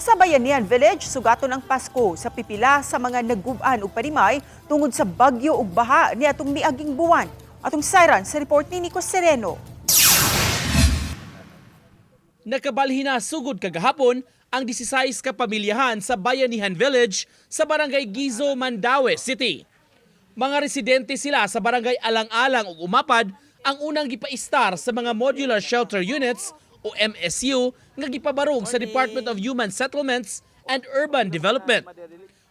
Sa Bayanihan Village, sugaton ang Pasko sa pipila sa mga nagguban ug panimay tungod sa bagyo ug baha niadtong miaging buwan. Atong sayran sa report ni Nico Sereno. Nakabalhin na sugod kagahapon ang 16 ka pamilyahan sa Bayanihan Village sa Barangay Gizo, Mandaue City. Mga residente sila sa Barangay Alang-Alang ug Umapad ang unang gipaistar sa mga Modular Shelter Units o MSU nga gipabarog sa Department of Human Settlements and Urban Development.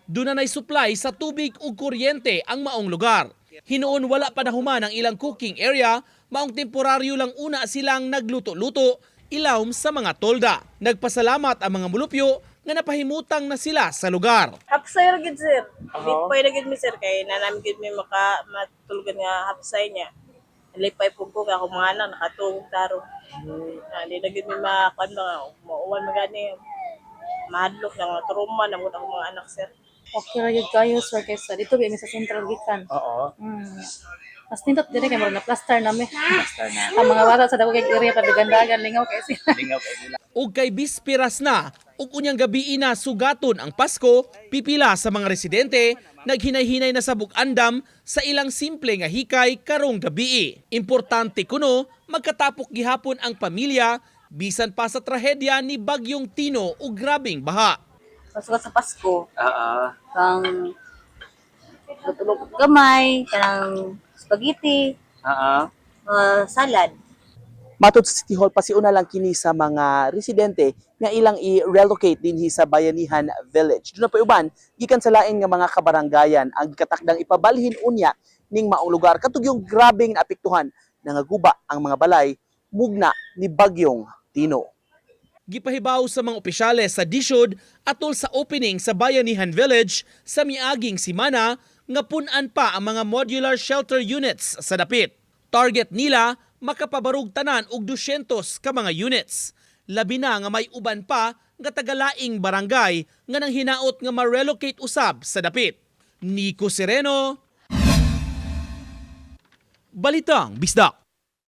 Doon na supply sa tubig ug kuryente ang maong lugar. Hinuon wala pa nahuman ang ilang cooking area, maong temporaryo lang una silang nagluto-luto ilawom sa mga tolda. Nagpasalamat ang mga mulupyo nga napahimutang na sila sa lugar. Hapsay ra gid sir. Lipay ra gid mi sir kay nanami gid mi matulugan nga hapsay niya. Lipay pug ko ako mga anak nakatulog taro. Di na gid mi makuan ba mauwan magani. Mahadlok na mga trauma na mga mga anak sir. Okay ra gyud kayo sir kaysa dito mi sa Central gikan. Oo. Mas nindot dire kay murag na plaster nami. Ang mga bata sa dako kay area pa dagandagan lingaw kay sila. Lingaw kay nila. Ug kay bispiras na ug unyang gabi na sugaton ang Pasko, pipila sa mga residente naghinay-hinay na sa bug-andam sa ilang simple nga hikay karong gabi. Importante kuno magkatapok gihapon ang pamilya bisan pa sa trahedya ni Bagyong Tino ug grabing baha. Pasukat sa Pasko, Oo. kang tutulog gamay, kanang spaghetti, Oo. salad. Matod sa City Hall, pasiuna lang kini sa mga residente nga ilang i-relocate dinhi sa Bayanihan Village. Doon na pa uban, gikan sa lain nga mga kabaranggayan ang gikatakdang ipabalhin unya ning maong lugar. Katug yung grabing naapektuhan nangaguba ang mga balay mugna ni Bagyong Tino. Gipahibaw sa mga opisyales sa DSUD atol sa opening sa Bayanihan Village sa miaging simana nga punan pa ang mga modular shelter units sa dapit. Target nila makapabarog tanan og 200 ka mga units. Labi na nga may uban pa nga tagalaing barangay nga nang hinaot nga ma-relocate usab sa dapit. Nico Sereno, Balitang Bisdak.